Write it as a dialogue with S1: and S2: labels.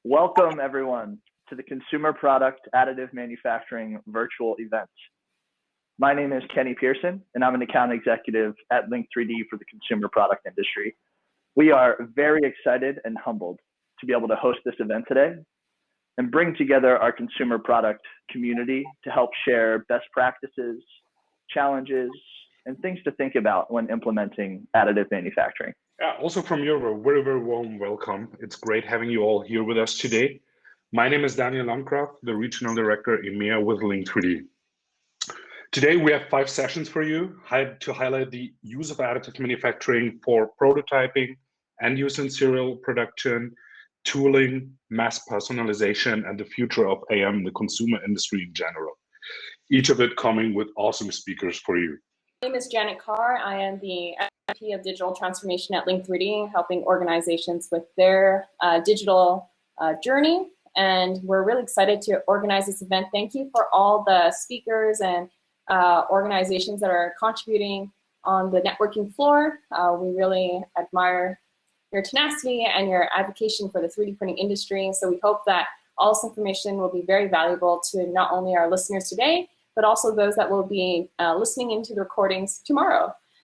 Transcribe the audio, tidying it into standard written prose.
S1: Welcome, everyone, to the Consumer Product Additive Manufacturing virtual event. My name is Kenny Pearson, and I'm an account executive at Link3D for the consumer product industry. We are very excited and humbled to be able to host this event today and bring together our consumer product community to help share best practices, challenges, and things to think about when implementing additive manufacturing.
S2: Also from Europe, a very, very warm welcome. It's great having you all here with us today. My name is Daniel Landgraf, the Regional Director EMEA with Link3D. Today we have 5 sessions for you to highlight the use of additive manufacturing for prototyping, end-use and serial production, tooling, mass personalization, and the future of AM in the consumer industry in general. Each of it coming with awesome speakers for you.
S3: My name is Janet Carr. I am the SVP of Digital Transformation at Link3D, helping organizations with their digital journey. And we're really excited to organize this event. Thank you for all the speakers and organizations that are contributing on the networking floor. We really admire your tenacity and your advocacy for the 3D printing industry. So we hope that all this information will be very valuable to not only our listeners today, but also those that will be listening into the recordings tomorrow